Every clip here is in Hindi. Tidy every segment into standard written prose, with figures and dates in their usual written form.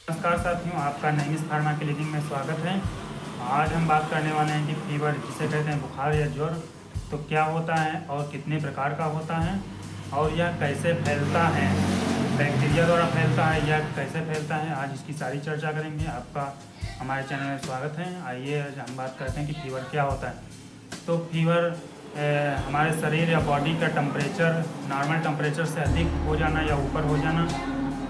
नमस्कार साथियों, आपका नईमिस फार्मा क्लिनिक में स्वागत है। आज हम बात करने वाले हैं कि फीवर जिसे कहते हैं बुखार या ज्वर, तो क्या होता है और कितने प्रकार का होता है और यह कैसे फैलता है, बैक्टीरिया द्वारा फैलता है या कैसे फैलता है। आज इसकी सारी चर्चा करेंगे। आपका हमारे चैनल में स्वागत है। आइए आज हम बात करते हैं कि फीवर क्या होता है। तो फीवर हमारे शरीर या बॉडी का टेम्परेचर नॉर्मल टेम्परेचर से अधिक हो जाना या ऊपर हो जाना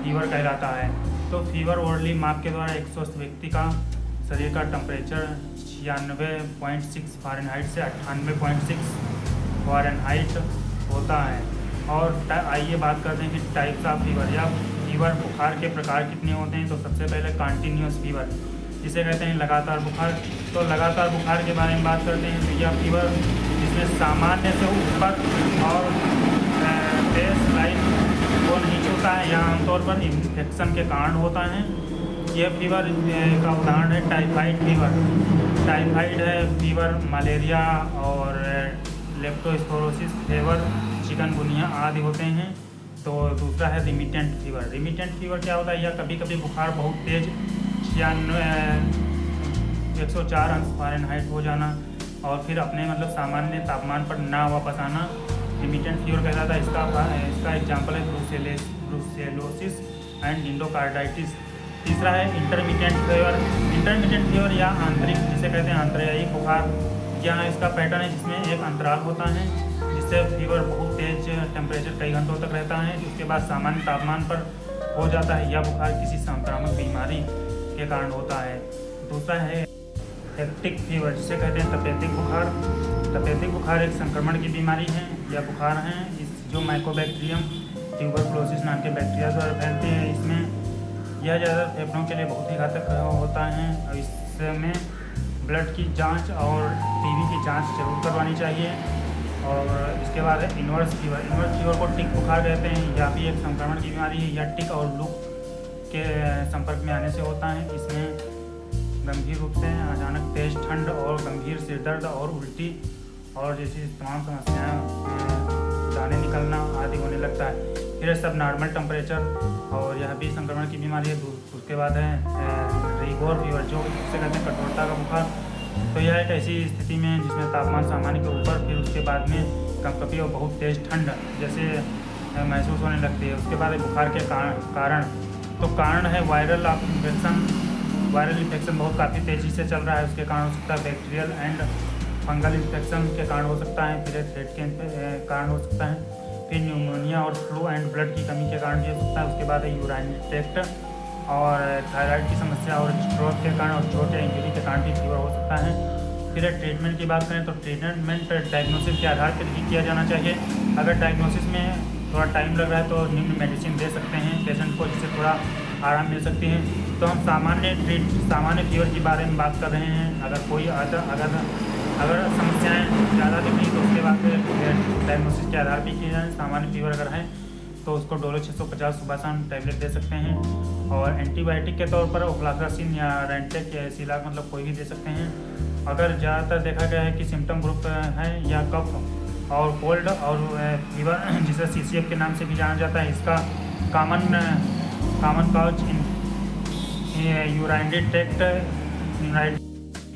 फीवर कहलाता है। तो फीवर ओरली माप के द्वारा एक स्वस्थ व्यक्ति का शरीर का टेम्परेचर 96.6 फ़ारेनहाइट से 98.6 फ़ारेनहाइट होता है। और आइए बात करते हैं कि टाइप्स ऑफ फीवर या फीवर बुखार के प्रकार कितने होते हैं। तो सबसे पहले कॉन्टीन्यूअस फीवर जिसे कहते हैं लगातार बुखार। तो लगातार बुखार के बारे में बात करते हैं तो यह फीवर जिसमें सामान्य से ऊपर और बेस लाइन को नहीं छूता है, यह आमतौर पर इन्फेक्शन के कारण होता है। यह फीवर का उदाहरण है टाइफाइड फीवर। टाइफाइड है फीवर, मलेरिया और लेप्टोस्पिरोसिस फीवर, चिकनगुनिया आदि होते हैं। तो दूसरा है रिमिटेंट फीवर। रिमिटेंट फीवर क्या होता है? यह कभी कभी बुखार बहुत तेज़ 104 अंश फ़ारेनहाइट हो जाना और फिर अपने सामान्य तापमान पर ना वापस आना रिमिटेंट फीवर कहलाता है। इसका एग्जाम्पल है ब्रुसेलोसिस एंड इंडोकार्डाइटिस। तीसरा है इंटरमिटेंट फीवर। इंटरमिटेंट फीवर या आंतरिक जिसे कहते हैं आंतरिक बुखार। यहाँ इसका पैटर्न है जिसमें एक अंतराल होता है जिससे फीवर बहुत तेज टेम्परेचर कई घंटों तक रहता है, उसके बाद सामान्य तापमान पर हो जाता है। यह बुखार किसी संक्रामक बीमारी के कारण होता है। दूसरा है हेक्टिक फीवर जिसे कहते हैं तपेदिक बुखार। तपेदिक बुखार एक संक्रमण की बीमारी है या बुखार है जो माइकोबैक्टीरियम ट्यूबरकुलोसिस नाम के बैक्टीरिया द्वारा फैलते हैं। इसमें यह ज़्यादा फेफड़ों के लिए बहुत ही घातक होता है और इसमें ब्लड की जांच और टीबी की जांच जरूर करवानी चाहिए। और इसके बाद है इन्वर्स फीवर। इन्वर्स फीवर को टिक बुखार कहते हैं। यह भी एक संक्रमण की बीमारी है। यह टिक और लू के संपर्क में आने से होता है। इसमें गंभीर रूप से अचानक तेज ठंड और गंभीर सिरदर्द और उल्टी और जैसी तमाम समस्याएं, दाने निकलना आदि होने लगता है। फिर सब नॉर्मल टेम्परेचर और यह भी संक्रमण की बीमारी है। उसके बाद है रिगोर फीवर जो जिसे कहते हैं कठोरता का बुखार। तो यह एक ऐसी स्थिति में जिसमें तापमान सामान्य के ऊपर फिर उसके बाद में कंपकपी और बहुत तेज़ ठंड जैसे महसूस होने लगती है। उसके बाद बुखार के कारण तो कारण है वायरल इन्फेक्शन। वायरल इन्फेक्शन बहुत काफ़ी तेज़ी से चल रहा है, उसके कारण हो सकता है। बैक्टीरियल एंड फंगल इन्फेक्शन के कारण हो सकता है। फिर थ्रेड के कारण हो सकता है। फिर न्यूमोनिया और फ्लू एंड ब्लड की कमी के कारण भी हो सकता है। उसके बाद है यूराइन ट्रैक्ट और थायराइड की समस्या और स्ट्रोक के कारण और चोट या इंजरी के कारण भी फीवर हो सकता है। फिर ट्रीटमेंट की बात करें तो ट्रीटमेंट डायग्नोसिस के आधार पर ही किया जाना चाहिए। अगर डायग्नोसिस में थोड़ा टाइम लग रहा है तो निम्न मेडिसिन दे सकते हैं पेशेंट को, जिससे थोड़ा आराम मिल सकती है। तो हम सामान्य फीवर के बारे में बात कर रहे हैं। अगर कोई अगर समस्याएं ज़्यादा दिख रही तो उसके बाद डायग्नोसिस के आधार पर किया जाए। सामान्य फीवर अगर है तो उसको डोलो 650 सुबह शाम टैबलेट दे सकते हैं। और एंटीबायोटिक के तौर पर ओफ्लाक्सासिन या रेंटेक या सिलाक कोई भी दे सकते हैं। अगर ज़्यादातर देखा गया है कि सिम्टम ग्रुप है या कफ और कोल्ड और फीवर जिसे CCF के नाम से भी जाना जाता है। इसका common couch urinary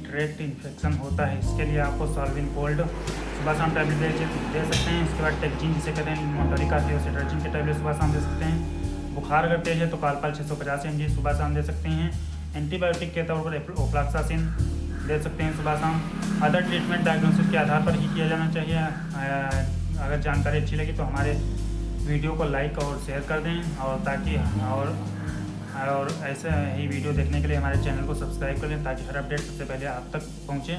tract infection होता है। इसके लिए आपको सॉल्विन कोल्ड सुबह शाम टैबलेट दे सकते हैं। इसके बाद टेक्जिन जिसे कहते हैं मोटोरिक एसिड सिट्रजिन के टैबलेट सुबह शाम दे सकते हैं। बुखार अगर तेज है तो कालपाल 650 mg सुबह शाम दे सकते हैं। एंटीबायोटिक के तौर पर ओफ्लाक्सासिन दे सकते हैं सुबह शाम। अदर ट्रीटमेंट डायग्नोसिस के आधार पर ही किया जाना चाहिए। अगर जानकारी अच्छी लगी तो हमारे वीडियो को लाइक और शेयर कर दें और ताकि और ऐसे ही वीडियो देखने के लिए हमारे चैनल को सब्सक्राइब कर लें ताकि हर अपडेट सबसे पहले आप तक पहुँचे।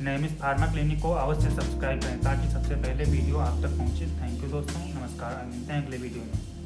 नईमिस फार्मा क्लिनिक को अवश्य सब्सक्राइब करें ताकि सबसे पहले वीडियो आप तक पहुँचे। थैंक यू दोस्तों, नमस्कार। मिलते हैं अगले वीडियो में।